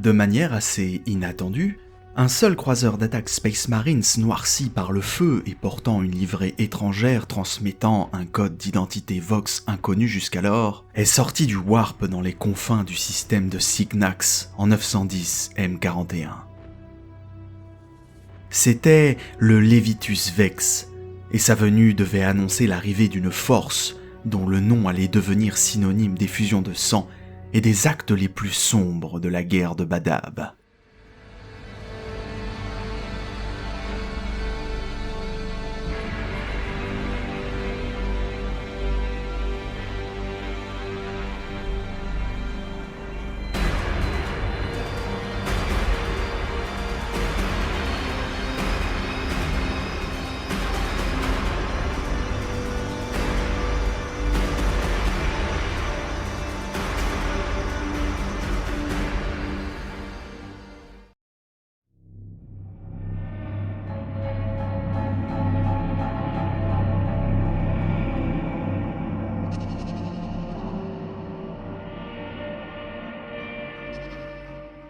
De manière assez inattendue, un seul croiseur d'attaque Space Marines noirci par le feu et portant une livrée étrangère transmettant un code d'identité Vox inconnu jusqu'alors est sorti du Warp dans les confins du système de Signax en 910 M41. C'était le Levitus Vex, et sa venue devait annoncer l'arrivée d'une force dont le nom allait devenir synonyme d'effusion de sang et des actes les plus sombres de la guerre de Badab.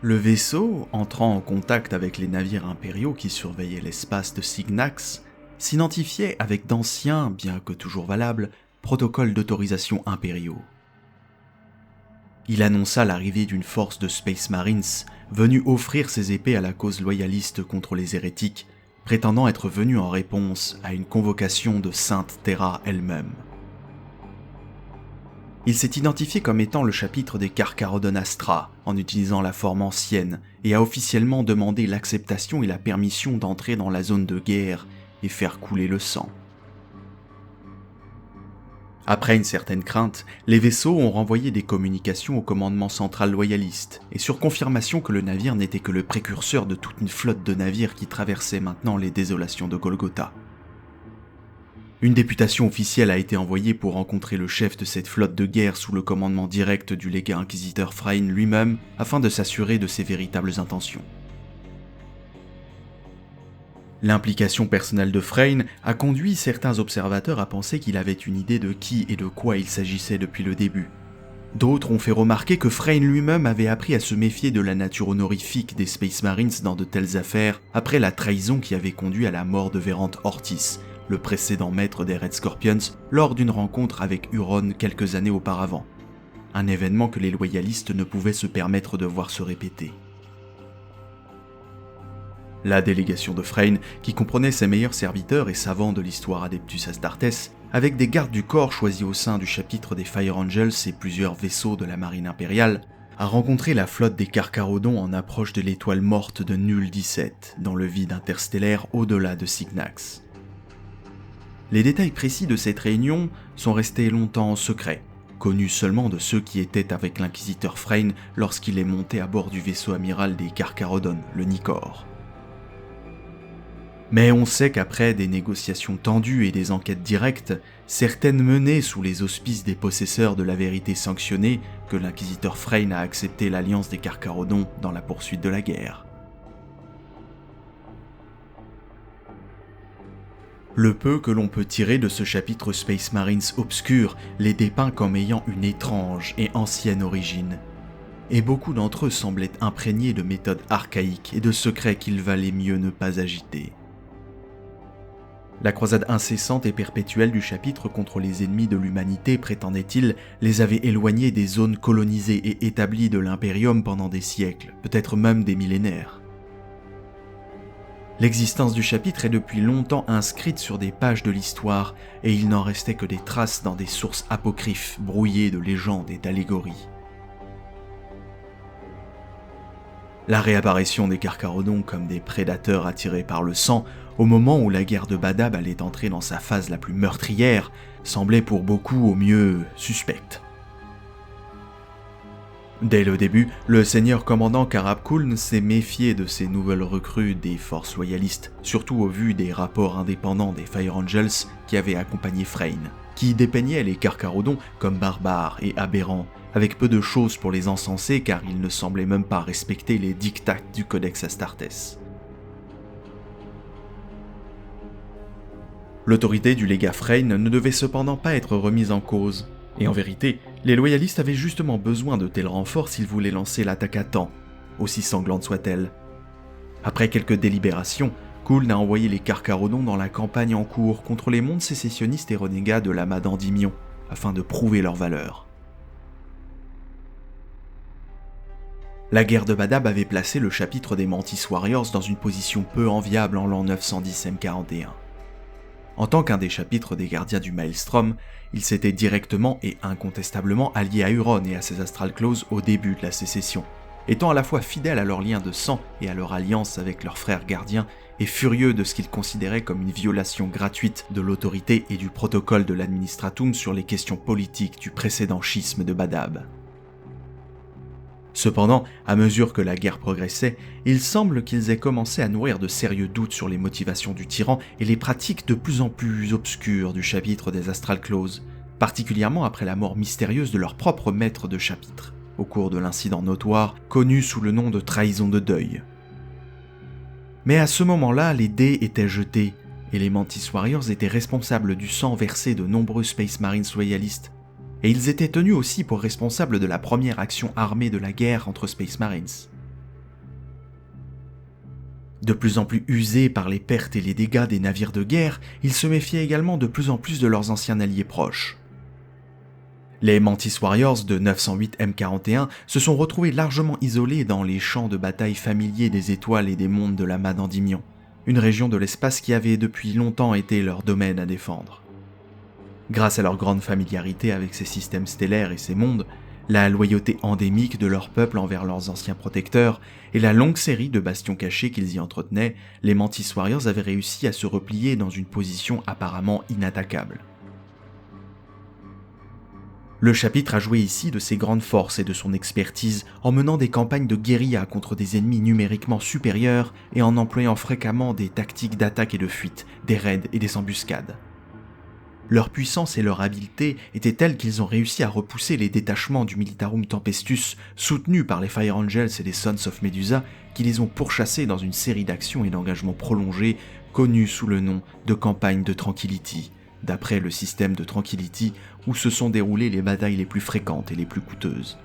Le vaisseau, entrant en contact avec les navires impériaux qui surveillaient l'espace de Signax, s'identifiait avec d'anciens, bien que toujours valables, protocoles d'autorisation impériaux. Il annonça l'arrivée d'une force de Space Marines venue offrir ses épées à la cause loyaliste contre les hérétiques, prétendant être venue en réponse à une convocation de Sainte Terra elle-même. Il s'est identifié comme étant le chapitre des Carcharodon Astra, en utilisant la forme ancienne, et a officiellement demandé l'acceptation et la permission d'entrer dans la zone de guerre et faire couler le sang. Après une certaine crainte, les vaisseaux ont renvoyé des communications au commandement central loyaliste, et sur confirmation que le navire n'était que le précurseur de toute une flotte de navires qui traversait maintenant les désolations de Golgotha. Une députation officielle a été envoyée pour rencontrer le chef de cette flotte de guerre sous le commandement direct du légat inquisiteur Freyne lui-même, afin de s'assurer de ses véritables intentions. L'implication personnelle de Freyne a conduit certains observateurs à penser qu'il avait une idée de qui et de quoi il s'agissait depuis le début. D'autres ont fait remarquer que Freyne lui-même avait appris à se méfier de la nature honorifique des Space Marines dans de telles affaires après la trahison qui avait conduit à la mort de Verant Ortis, le précédent maître des Red Scorpions, lors d'une rencontre avec Huron quelques années auparavant. Un événement que les loyalistes ne pouvaient se permettre de voir se répéter. La délégation de Freyne, qui comprenait ses meilleurs serviteurs et savants de l'histoire Adeptus Astartes, avec des gardes du corps choisis au sein du chapitre des Fire Angels et plusieurs vaisseaux de la marine impériale, a rencontré la flotte des Carcharodons en approche de l'étoile morte de Null 17, dans le vide interstellaire au-delà de Signax. Les détails précis de cette réunion sont restés longtemps secrets, connus seulement de ceux qui étaient avec l'inquisiteur Freyne lorsqu'il est monté à bord du vaisseau amiral des Carcharodon, le Nicor. Mais on sait qu'après des négociations tendues et des enquêtes directes, certaines menées sous les auspices des possesseurs de la vérité sanctionnée, que l'inquisiteur Freyne a accepté l'alliance des Carcharodons dans la poursuite de la guerre. Le peu que l'on peut tirer de ce chapitre Space Marines obscur les dépeint comme ayant une étrange et ancienne origine. Et beaucoup d'entre eux semblaient imprégnés de méthodes archaïques et de secrets qu'il valait mieux ne pas agiter. La croisade incessante et perpétuelle du chapitre contre les ennemis de l'humanité, prétendait-il, les avait éloignés des zones colonisées et établies de l'Imperium pendant des siècles, peut-être même des millénaires. L'existence du chapitre est depuis longtemps inscrite sur des pages de l'histoire, et il n'en restait que des traces dans des sources apocryphes brouillées de légendes et d'allégories. La réapparition des Carcharodons comme des prédateurs attirés par le sang, au moment où la guerre de Badab allait entrer dans sa phase la plus meurtrière, semblait pour beaucoup au mieux suspecte. Dès le début, le seigneur commandant Karab Kuln s'est méfié de ces nouvelles recrues des forces loyalistes, surtout au vu des rapports indépendants des Fire Angels qui avaient accompagné Freyne, qui dépeignaient les Carcharodons comme barbares et aberrants, avec peu de choses pour les encenser car ils ne semblaient même pas respecter les dictats du Codex Astartes. L'autorité du légat Freyne ne devait cependant pas être remise en cause, et en vérité, les loyalistes avaient justement besoin de tels renforts s'ils voulaient lancer l'attaque à temps, aussi sanglante soit-elle. Après quelques délibérations, Khuln a envoyé les Carcharodons dans la campagne en cours contre les mondes sécessionnistes et renégats de la Madandimion, afin de prouver leur valeur. La guerre de Badab avait placé le chapitre des Mantis Warriors dans une position peu enviable en l'an 910 M41. En tant qu'un des chapitres des gardiens du Maelstrom, il s'était directement et incontestablement allié à Huron et à ses Astral Claws au début de la sécession, étant à la fois fidèles à leur lien de sang et à leur alliance avec leurs frères gardiens, et furieux de ce qu'ils considéraient comme une violation gratuite de l'autorité et du protocole de l'Administratum sur les questions politiques du précédent schisme de Badab. Cependant, à mesure que la guerre progressait, il semble qu'ils aient commencé à nourrir de sérieux doutes sur les motivations du tyran et les pratiques de plus en plus obscures du chapitre des Astral Claws, particulièrement après la mort mystérieuse de leur propre maître de chapitre, au cours de l'incident notoire connu sous le nom de trahison de deuil. Mais à ce moment-là, les dés étaient jetés, et les Mantis Warriors étaient responsables du sang versé de nombreux Space Marines loyalistes, et ils étaient tenus aussi pour responsables de la première action armée de la guerre entre Space Marines. De plus en plus usés par les pertes et les dégâts des navires de guerre, ils se méfiaient également de plus en plus de leurs anciens alliés proches. Les Mantis Warriors de 908 M41 se sont retrouvés largement isolés dans les champs de bataille familiers des étoiles et des mondes de la Madandimion, une région de l'espace qui avait depuis longtemps été leur domaine à défendre. Grâce à leur grande familiarité avec ces systèmes stellaires et ces mondes, la loyauté endémique de leur peuple envers leurs anciens protecteurs et la longue série de bastions cachés qu'ils y entretenaient, les Mantis Warriors avaient réussi à se replier dans une position apparemment inattaquable. Le chapitre a joué ici de ses grandes forces et de son expertise en menant des campagnes de guérilla contre des ennemis numériquement supérieurs et en employant fréquemment des tactiques d'attaque et de fuite, des raids et des embuscades. Leur puissance et leur habileté étaient telles qu'ils ont réussi à repousser les détachements du Militarum Tempestus soutenus par les Fire Angels et les Sons of Medusa qui les ont pourchassés dans une série d'actions et d'engagements prolongés connus sous le nom de campagne de Tranquility, d'après le système de Tranquility où se sont déroulées les batailles les plus fréquentes et les plus coûteuses.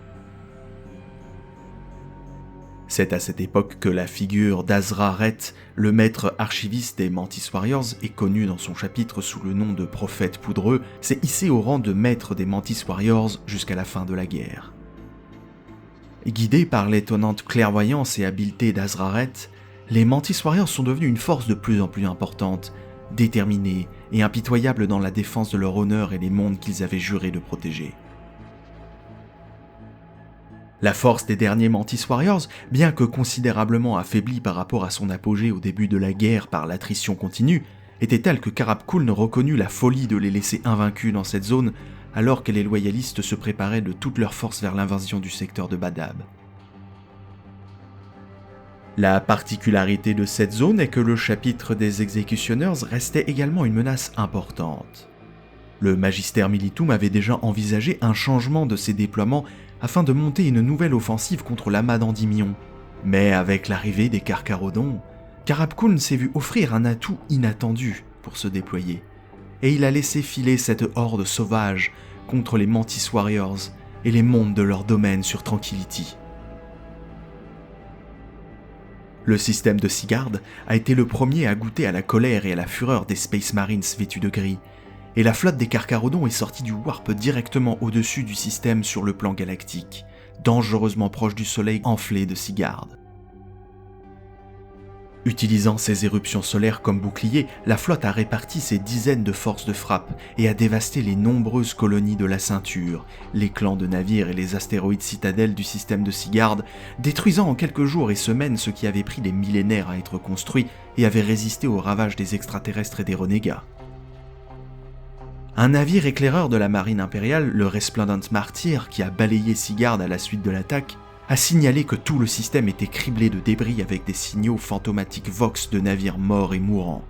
C'est à cette époque que la figure d'Azra Rhett, le maître archiviste des Mantis Warriors et connu dans son chapitre sous le nom de prophète poudreux, s'est hissé au rang de maître des Mantis Warriors jusqu'à la fin de la guerre. Guidés par l'étonnante clairvoyance et habileté d'Azra Rhett, les Mantis Warriors sont devenus une force de plus en plus importante, déterminés et impitoyables dans la défense de leur honneur et des mondes qu'ils avaient juré de protéger. La force des derniers Mantis Warriors, bien que considérablement affaiblie par rapport à son apogée au début de la guerre par l'attrition continue, était telle que Karab Khuln reconnut la folie de les laisser invaincus dans cette zone alors que les loyalistes se préparaient de toutes leurs forces vers l'invasion du secteur de Badab. La particularité de cette zone est que le chapitre des Executioners restait également une menace importante. Le Magister Militum avait déjà envisagé un changement de ses déploiements afin de monter une nouvelle offensive contre la Madandimion, mais avec l'arrivée des Carcharodons, Karab Khuln s'est vu offrir un atout inattendu pour se déployer, et il a laissé filer cette horde sauvage contre les Mantis Warriors et les mondes de leur domaine sur Tranquility. Le système de Sigard a été le premier à goûter à la colère et à la fureur des Space Marines vêtus de gris, et la flotte des Carcharodons est sortie du Warp directement au-dessus du système sur le plan galactique, dangereusement proche du soleil enflé de Sigard. Utilisant ces éruptions solaires comme bouclier, la flotte a réparti ses dizaines de forces de frappe et a dévasté les nombreuses colonies de la ceinture, les clans de navires et les astéroïdes citadelles du système de Sigard, détruisant en quelques jours et semaines ce qui avait pris des millénaires à être construit et avait résisté aux ravages des extraterrestres et des renégats. Un navire éclaireur de la marine impériale, le Resplendent Martyr, qui a balayé Sigard à la suite de l'attaque, a signalé que tout le système était criblé de débris avec des signaux fantomatiques vox de navires morts et mourants.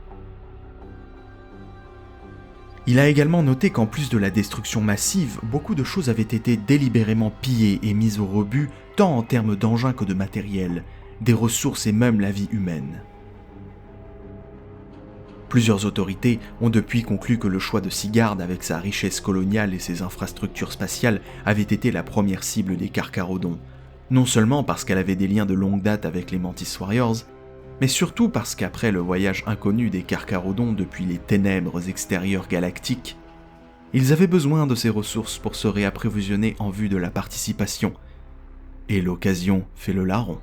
Il a également noté qu'en plus de la destruction massive, beaucoup de choses avaient été délibérément pillées et mises au rebut, tant en termes d'engins que de matériel, des ressources et même la vie humaine. Plusieurs autorités ont depuis conclu que le choix de Sigard avec sa richesse coloniale et ses infrastructures spatiales avait été la première cible des Carcharodons, Non seulement parce qu'elle avait des liens de longue date avec les Mantis Warriors, mais surtout parce qu'après le voyage inconnu des Carcharodons depuis les ténèbres extérieures galactiques, ils avaient besoin de ces ressources pour se réapprovisionner en vue de la participation. Et l'occasion fait le larron.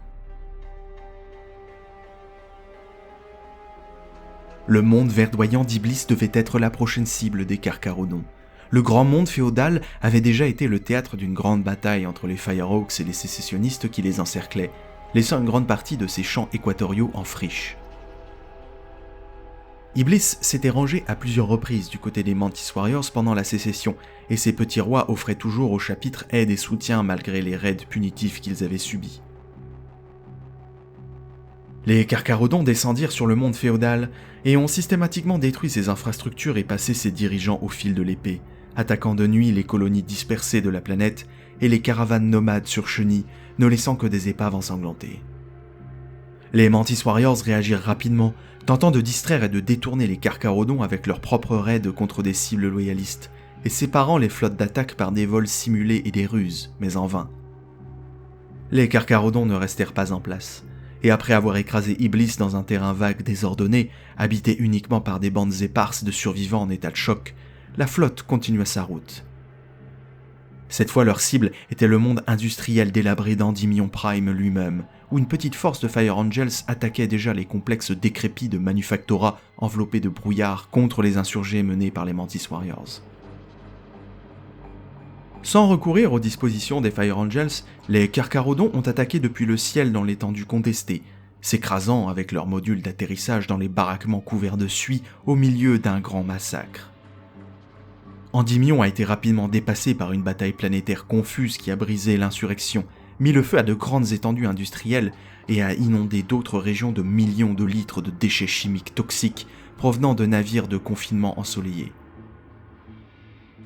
Le monde verdoyant d'Iblis devait être la prochaine cible des Carcharodons. Le grand monde féodal avait déjà été le théâtre d'une grande bataille entre les Firehawks et les sécessionnistes qui les encerclaient, laissant une grande partie de ces champs équatoriaux en friche. Iblis s'était rangé à plusieurs reprises du côté des Mantis Warriors pendant la sécession, et ses petits rois offraient toujours au chapitre aide et soutien malgré les raids punitifs qu'ils avaient subis. Les Carcharodons descendirent sur le monde féodal et ont systématiquement détruit ses infrastructures et passé ses dirigeants au fil de l'épée, attaquant de nuit les colonies dispersées de la planète et les caravanes nomades sur chenilles, ne laissant que des épaves ensanglantées. Les Mantis Warriors réagirent rapidement, tentant de distraire et de détourner les Carcharodons avec leurs propres raids contre des cibles loyalistes, et séparant les flottes d'attaque par des vols simulés et des ruses, mais en vain. Les Carcharodons ne restèrent pas en place, et après avoir écrasé Iblis dans un terrain vague désordonné, habité uniquement par des bandes éparses de survivants en état de choc, la flotte continua sa route. Cette fois, leur cible était le monde industriel délabré d'Endymion Prime lui-même, où une petite force de Fire Angels attaquait déjà les complexes décrépits de Manufactora enveloppés de brouillard contre les insurgés menés par les Mantis Warriors. Sans recourir aux dispositions des Fire Angels, les Carcharodons ont attaqué depuis le ciel dans l'étendue contestée, s'écrasant avec leurs modules d'atterrissage dans les baraquements couverts de suie au milieu d'un grand massacre. Endymion a été rapidement dépassé par une bataille planétaire confuse qui a brisé l'insurrection, mis le feu à de grandes étendues industrielles et a inondé d'autres régions de millions de litres de déchets chimiques toxiques provenant de navires de confinement ensoleillés.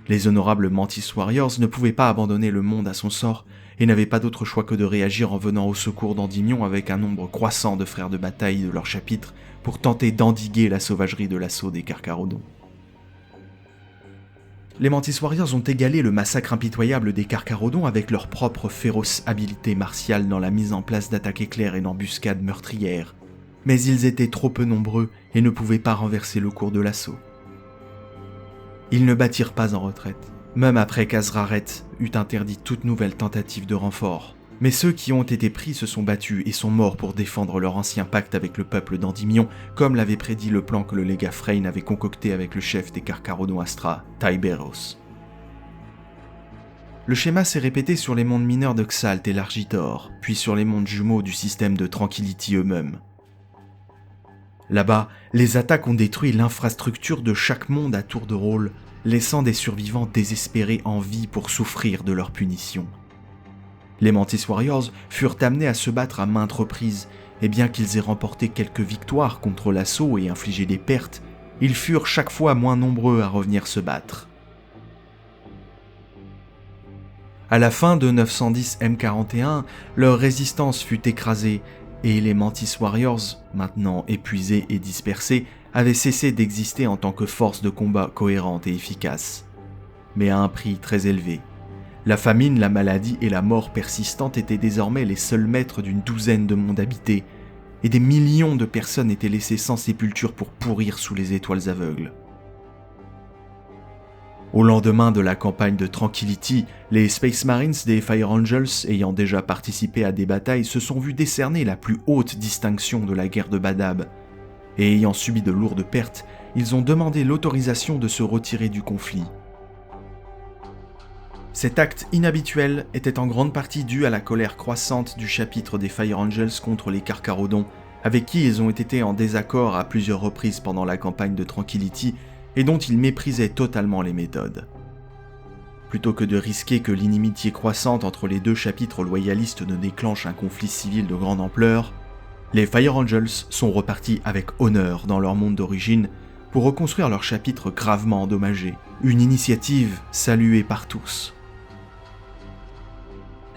Les honorables Mantis Warriors ne pouvaient pas abandonner le monde à son sort et n'avaient pas d'autre choix que de réagir en venant au secours d'Endymion avec un nombre croissant de frères de bataille de leur chapitre pour tenter d'endiguer la sauvagerie de l'assaut des Carcharodons. Les Mantis Warriors ont égalé le massacre impitoyable des Carcharodons avec leur propre féroce habileté martiale dans la mise en place d'attaques éclairs et d'embuscades meurtrières, mais ils étaient trop peu nombreux et ne pouvaient pas renverser le cours de l'assaut. Ils ne battirent pas en retraite, même après qu'Azraret eut interdit toute nouvelle tentative de renfort. Mais ceux qui ont été pris se sont battus et sont morts pour défendre leur ancien pacte avec le peuple d'Endymion, comme l'avait prédit le plan que le légat Freyn avait concocté avec le chef des Carcharodons Astra, Tiberios. Le schéma s'est répété sur les mondes mineurs de Xalt et l'Argitor, puis sur les mondes jumeaux du système de Tranquility eux-mêmes. Là-bas, les attaques ont détruit l'infrastructure de chaque monde à tour de rôle, laissant des survivants désespérés en vie pour souffrir de leur punition. Les Mantis Warriors furent amenés à se battre à maintes reprises, et bien qu'ils aient remporté quelques victoires contre l'assaut et infligé des pertes, ils furent chaque fois moins nombreux à revenir se battre. À la fin de 910 M41, leur résistance fut écrasée, et les Mantis Warriors, maintenant épuisés et dispersés, avaient cessé d'exister en tant que force de combat cohérente et efficace. Mais à un prix très élevé. La famine, la maladie et la mort persistante étaient désormais les seuls maîtres d'une douzaine de mondes habités, et des millions de personnes étaient laissées sans sépulture pour pourrir sous les étoiles aveugles. Au lendemain de la campagne de Tranquility, les Space Marines des Fire Angels, ayant déjà participé à des batailles, se sont vus décerner la plus haute distinction de la guerre de Badab, et ayant subi de lourdes pertes, ils ont demandé l'autorisation de se retirer du conflit. Cet acte inhabituel était en grande partie dû à la colère croissante du chapitre des Fire Angels contre les Carcharodons, avec qui ils ont été en désaccord à plusieurs reprises pendant la campagne de Tranquility, et dont ils méprisaient totalement les méthodes. Plutôt que de risquer que l'inimitié croissante entre les deux chapitres loyalistes ne déclenche un conflit civil de grande ampleur, les Fire Angels sont repartis avec honneur dans leur monde d'origine pour reconstruire leur chapitre gravement endommagé, une initiative saluée par tous.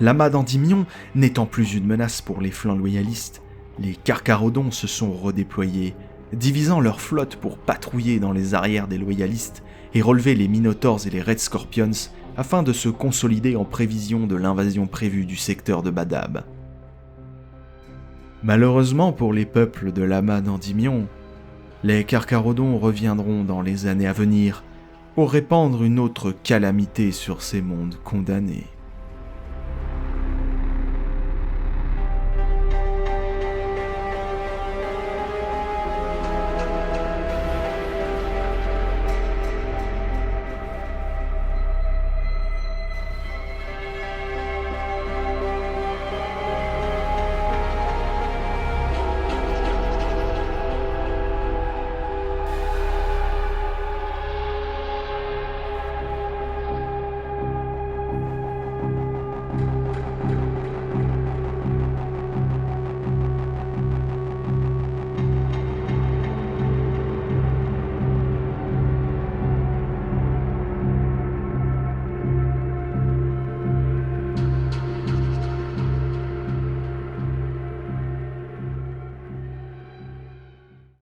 L'amas d'Endymion n'étant plus une menace pour les flancs loyalistes, les Carcharodons se sont redéployés, divisant leur flotte pour patrouiller dans les arrières des loyalistes et relever les Minotaurs et les Red Scorpions afin de se consolider en prévision de l'invasion prévue du secteur de Badab. Malheureusement pour les peuples de l'Aman Endymion, les Carcharodons reviendront dans les années à venir pour répandre une autre calamité sur ces mondes condamnés.